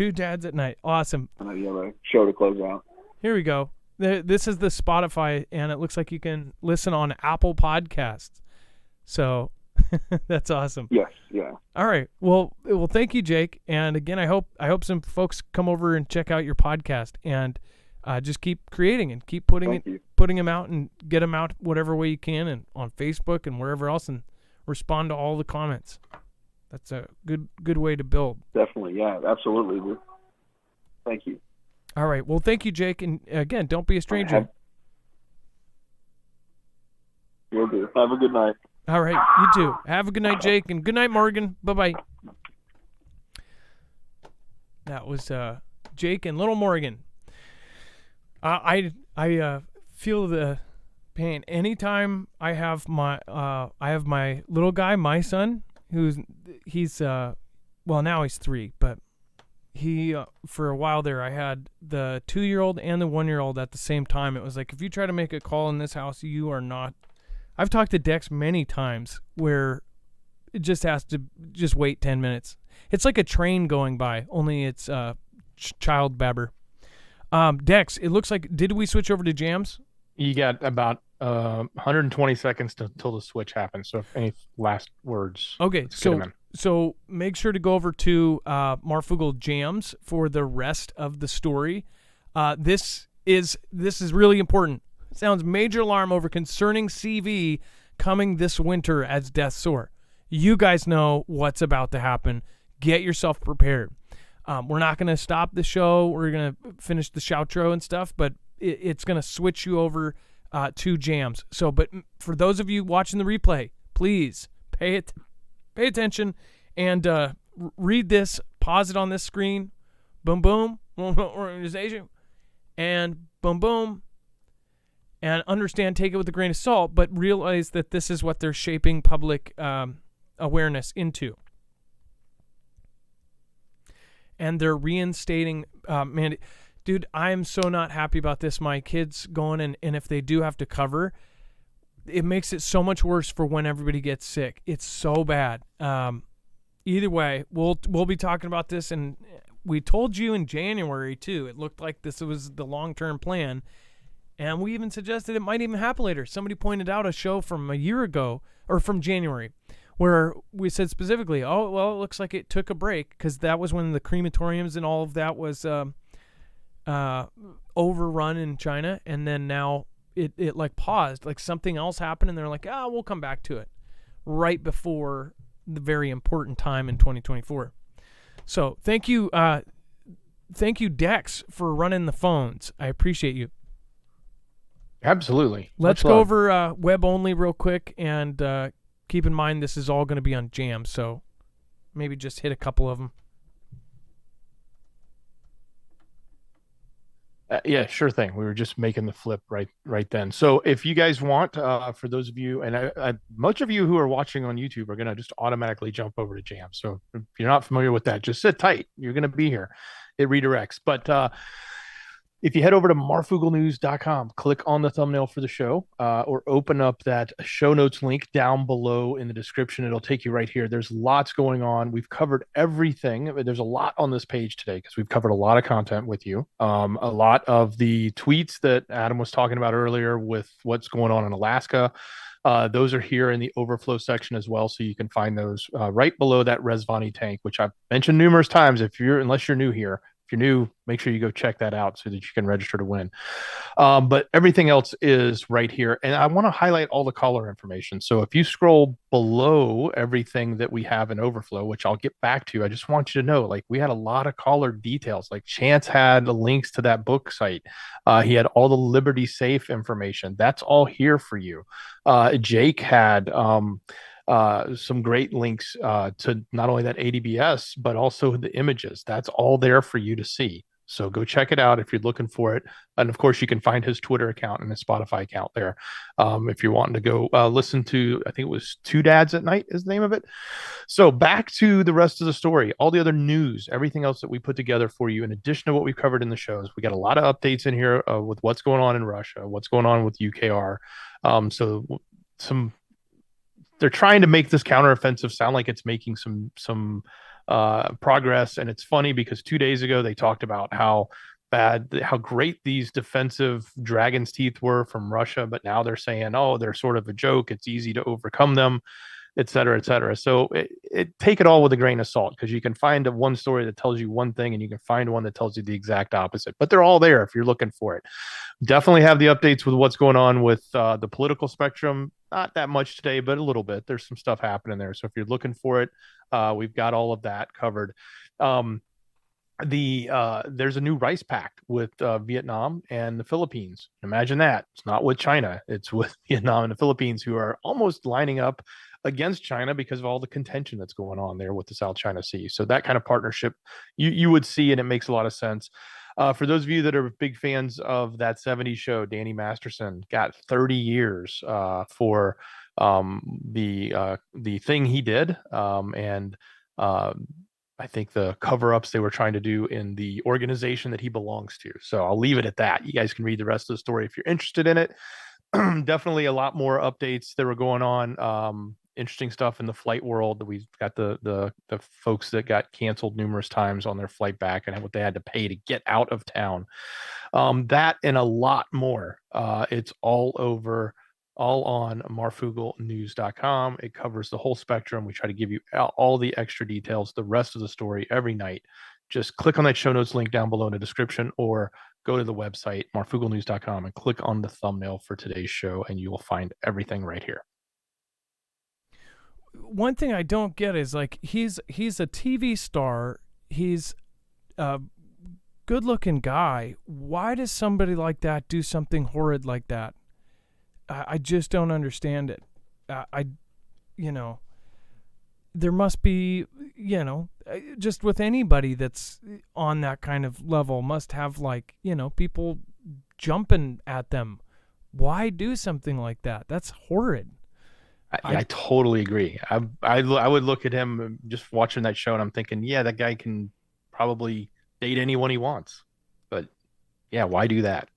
Two Dads at Night. Awesome. And then you have a show to close out. Here we go. This is the Spotify, and it looks like you can listen on Apple Podcasts. So that's awesome. Yes, yeah. All right. Well, thank you, Jake. And again, I hope some folks come over and check out your podcast, and just keep creating and keep putting them out and get them out whatever way you can, and on Facebook and wherever else, and respond to all the comments. That's a good way to build. Definitely, yeah, absolutely. Thank you. All right. Well, thank you, Jake. And again, don't be a stranger. Will do. Have a good night. All right. You too. Have a good night, Jake. And good night, Morgan. Bye-bye. That was Jake and Little Morgan. I feel the pain anytime I have my little guy, my son, he's now he's 3, but he for a while there I had the 2-year-old and the 1-year-old at the same time. It was like, if you try to make a call in this house, you are not. I've talked to Dex many times where it just has to just wait 10 minutes. It's like a train going by, only it's child babber. Dex, it looks like, did we switch over to Jams? You got about 120 seconds until the switch happens. So if any last words. Okay, so make sure to go over to Marfoogle Jams for the rest of the story. This is really important. Sounds major alarm over concerning CV coming this winter as death soar. You guys know what's about to happen. Get yourself prepared. We're not going to stop the show. We're going to finish the shoutro and stuff, but it's going to switch you over to Jams. So, but for those of you watching the replay, please pay attention and read this. Pause it on this screen. Boom, boom. Organization. And boom, boom. And understand, take it with a grain of salt, but realize that this is what they're shaping public awareness into. And they're reinstating, dude, I'm so not happy about this. My kids going, and if they do have to cover, it makes it so much worse for when everybody gets sick. It's so bad. Either way, we'll be talking about this, and we told you in January too. It looked like this was the long-term plan, and we even suggested it might even happen later. Somebody pointed out a show from a year ago, or from January, where we said specifically, oh, well, it looks like it took a break, because that was when the crematoriums and all of that was overrun in China, and then now it like paused, like something else happened, and they're like, we'll come back to it right before the very important time in 2024. So thank you, Dex, for running the phones. I appreciate you. Absolutely. Let's go over web only real quick, and keep in mind this is all going to be on Jam, so maybe just hit a couple of them. Yeah, sure thing. We were just making the flip right then. So if you guys want, for those of you, and much of you who are watching on YouTube are going to just automatically jump over to Jam. So if you're not familiar with that, just sit tight. You're going to be here. It redirects. But if you head over to marfooglenews.com, click on the thumbnail for the show, or open up that show notes link down below in the description. It'll take you right here. There's lots going on. We've covered everything. There's a lot on this page today because we've covered a lot of content with you. A lot of the tweets that Adam was talking about earlier with what's going on in Alaska. Those are here in the overflow section as well. So you can find those right below that Resvani tank, which I've mentioned numerous times. Unless you're new here. If you're new, make sure you go check that out so that you can register to win. But everything else is right here. And I want to highlight all the caller information. So if you scroll below everything that we have in Overflow, which I'll get back to, I just want you to know, like, we had a lot of caller details. Like Chance had links to that book site. He had all the Liberty Safe information. That's all here for you. Jake had some great links to not only that ADBS, but also the images. That's all there for you to see. So go check it out if you're looking for it. And of course, you can find his Twitter account and his Spotify account there. If you're wanting to go listen to, I think it was Two Dads at Night is the name of it. So back to the rest of the story, all the other news, everything else that we put together for you, in addition to what we've covered in the shows. We got a lot of updates in here with what's going on in Russia, what's going on with UKR. They're trying to make this counteroffensive sound like it's making some progress. And it's funny because 2 days ago they talked about how great these defensive dragon's teeth were from Russia, but now they're saying, oh, they're sort of a joke. It's easy to overcome them, et cetera, et cetera. So take it all with a grain of salt, because you can find one story that tells you one thing and you can find one that tells you the exact opposite, but they're all there if you're looking for it. Definitely have the updates with what's going on with the political spectrum. Not that much today, but a little bit. There's some stuff happening there. So if you're looking for it, we've got all of that covered. There's a new rice pact with Vietnam and the Philippines. Imagine that. It's not with China. It's with Vietnam and the Philippines, who are almost lining up against China because of all the contention that's going on there with the South China Sea. So that kind of partnership you would see, and it makes a lot of sense. For those of you that are big fans of that 70s show, Danny Masterson got 30 years for the thing he did. I think the cover-ups they were trying to do in the organization that he belongs to. So I'll leave it at that. You guys can read the rest of the story if you're interested in it. Definitely a lot more updates that were going on. Interesting stuff in the flight world. We've got the folks that got canceled numerous times on their flight back and what they had to pay to get out of town. That and a lot more. It's all on marfooglenews.com. It covers the whole spectrum. We try to give you all the extra details, the rest of the story every night. Just click on that show notes link down below in the description, or go to the website, marfooglenews.com, and click on the thumbnail for today's show, and you will find everything right here. One thing I don't get is, like, he's a TV star. He's a good-looking guy. Why does somebody like that do something horrid like that? I just don't understand it. There must be, just with anybody that's on that kind of level, must have, like, people jumping at them. Why do something like that? That's horrid. I totally agree. I would look at him just watching that show and I'm thinking, yeah, that guy can probably date anyone he wants. But yeah, why do that?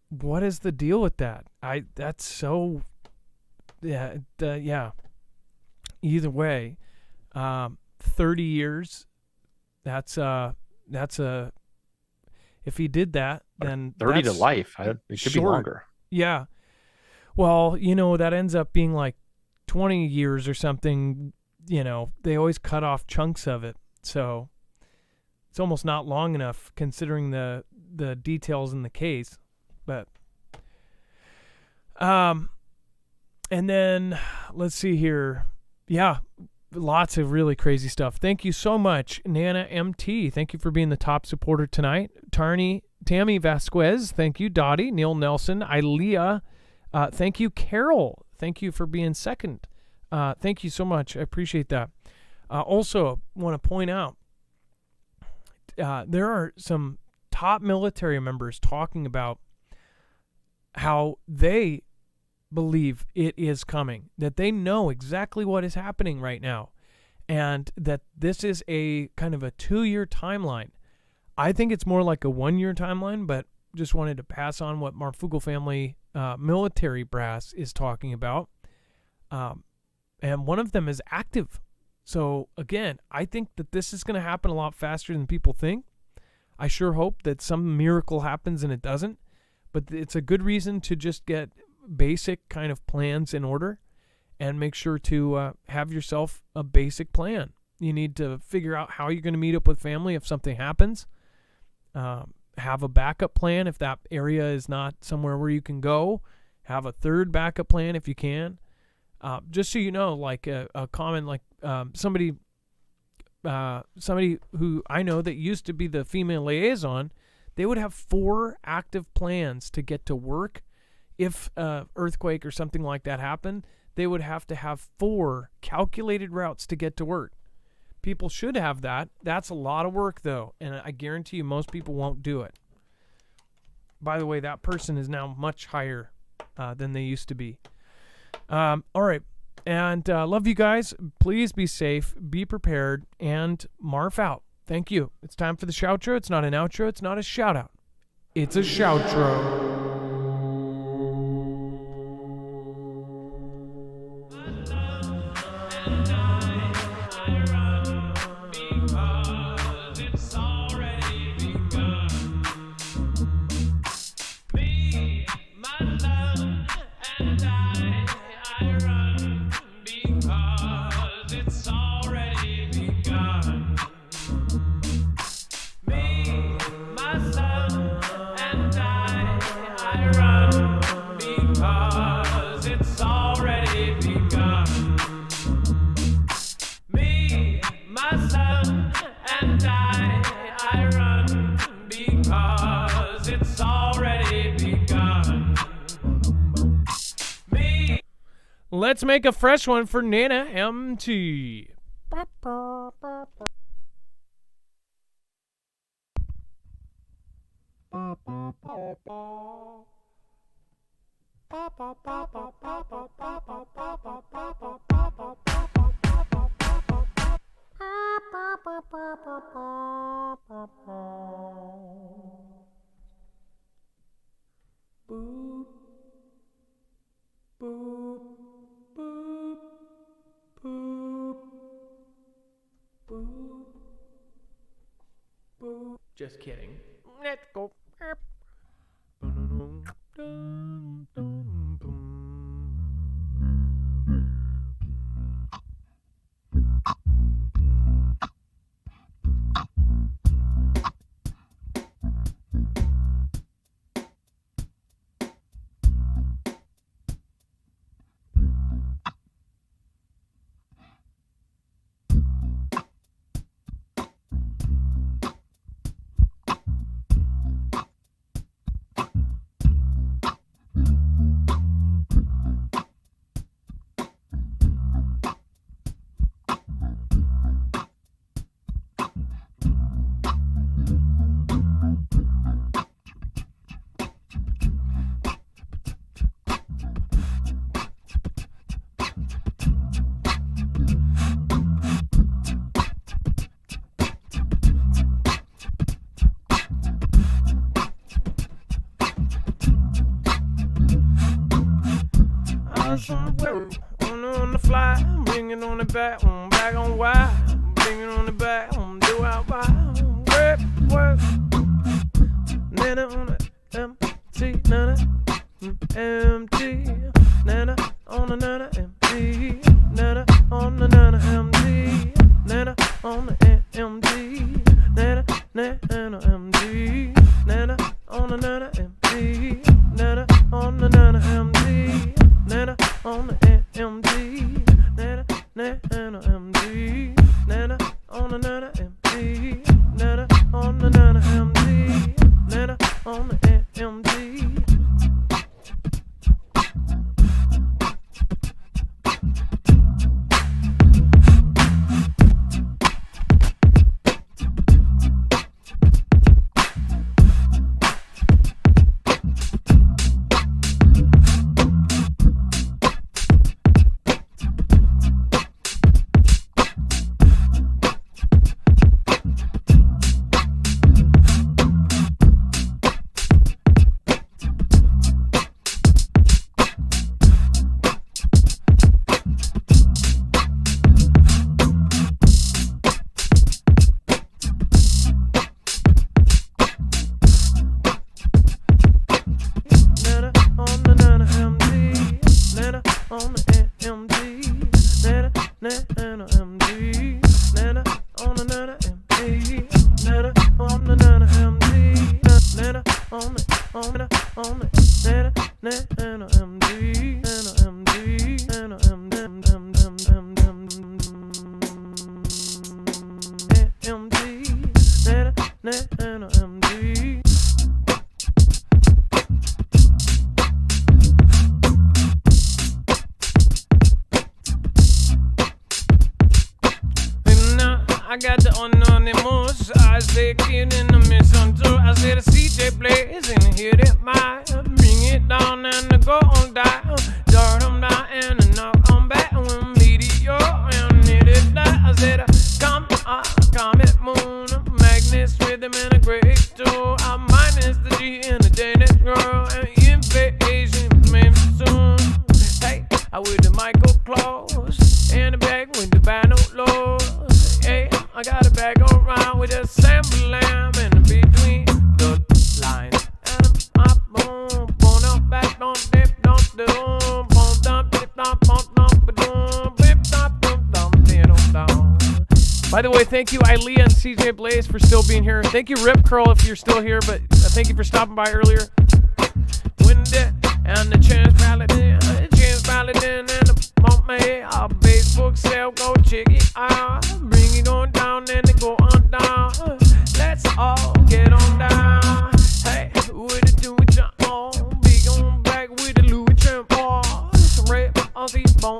What is the deal with that? That's so, yeah. Either way, 30 years. That's if he did that, then 30 to life. It could be longer. Yeah. Well, that ends up being like 20 years or something. They always cut off chunks of it, so it's almost not long enough considering the details in the case. But and then let's see here. Yeah, lots of really crazy stuff. Thank you so much, Nana MT. Thank you for being the top supporter tonight. Tammy Vasquez. Thank you, Dottie. Neil Nelson. Ilea. Thank you, Carol. Thank you for being second. Thank you so much. I appreciate that. Also, want to point out there are some top military members talking about how they believe it is coming, that they know exactly what is happening right now, and that this is a kind of a 2-year timeline. I think it's more like a 1-year timeline, but just wanted to pass on what Marfoogle family military brass is talking about. And one of them is active. So again, I think that this is going to happen a lot faster than people think. I sure hope that some miracle happens and it doesn't. But it's a good reason to just get basic kind of plans in order and make sure to have yourself a basic plan. You need to figure out how you're going to meet up with family if something happens. Have a backup plan if that area is not somewhere where you can go. Have a third backup plan if you can. Just so you know, like a common, like somebody who I know that used to be the female liaison, they would have 4 active plans to get to work. If earthquake or something like that happened, they would have to have 4 calculated routes to get to work. People should have that. That's a lot of work, though, and I guarantee you most people won't do it. By the way, that person is now much higher than they used to be. All right, and love you guys. Please be safe, be prepared, and Marf out. Thank you. It's time for the shoutro. It's not an outro. It's not a shout-out. It's a shoutro. I run, being let's make a fresh one for Nana MT. Boop, boop, boop, boop, boop, boop. Just kidding. Let's go. On the fly, bring it on the back on wide, bring it on the back, do out wide, work, Nana on the MT, Nana, MT, Nana on the Nana MT, Nana on the Nana MT, Nana on the MT, Nana MT, Nana on the Nana MT, Nana on the Nana MT, Nana on the MT, Nana MT, Nana on the Nana MT, Nana on the Nana MT, Nana on the MT. I got the anonymous, I say kid in the misunderstood. I say the CJ plays and hit it my, bring it down and go on down, start them down and knock on back when meteor and hit it down. I said comet moon, Magnus rhythm and a great tool. I minus the G in the Danish girl and invasion Memphis soon. Hey, I with the Michael Claus and the bag with the Bano Lord. Hey, I got a bag around with a sample lamb in between the lines. And I'm boom, boom, up, back, don't dip, don't do, boom, dump, dip, dump, bump, dump, boom, bip, dump, dump, dump, dip, down. By the way, thank you, Ilea and CJ Blaze, for still being here. Thank you, Rip Curl, if you're still here, but thank you for stopping by earlier. Windy and the Chance Paladin, and the Bump May, our Facebook sale, go check it out. Bring it on down and then go on down. Let's all get on down. Hey, with it, do it, jump on. Big on back with the Louis Tramp. Some rap, Aussie bone.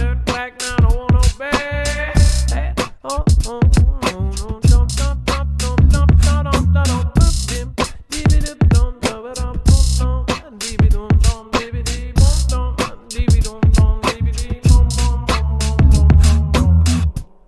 turn back now, don't want no bad. Hey, oh, oh, oh, no, dump, dump, dump, dump, dump, dump, dump, dump, dim, dibby-dip, dum, dum, dum, dum, dibby-dum, dum, dibby-dee, bum, dum, dibby-dum, dum, dibby-dee, bum, bum, bum, bum, bum, bum, bum.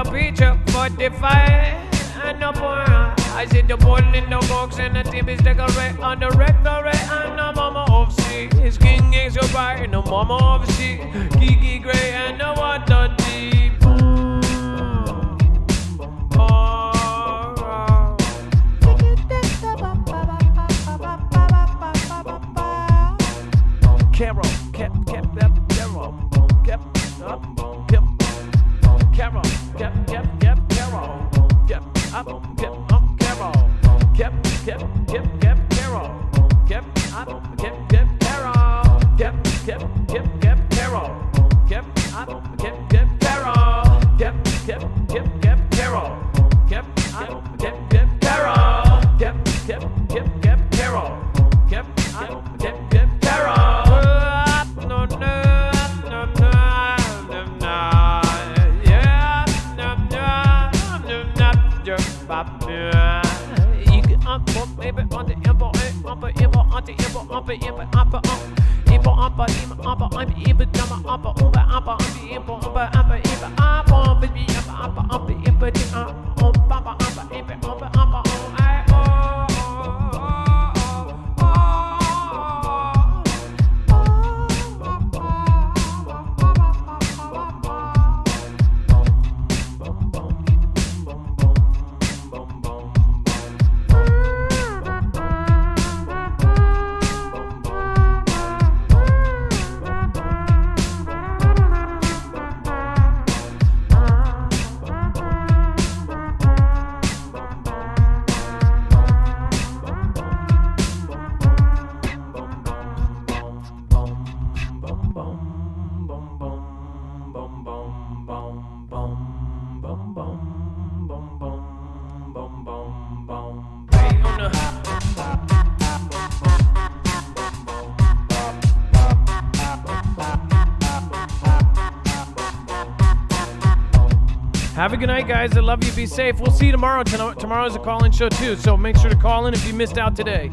the picture 45 and the boy. I see the ball in the box and the team is decorate on the rectorate and the mama of sea. His king is your bride and the mama of sea. Kiki Gray and the water deep. Carol, kept up, Carol, kept up, kept Carol, kept Carol, kept up, Carol, kept Carol, kept up, Carol, kept Carol. Have a good night, guys. I love you. Be safe. We'll see you tomorrow. Tomorrow's a call-in show, too, so make sure to call in if you missed out today.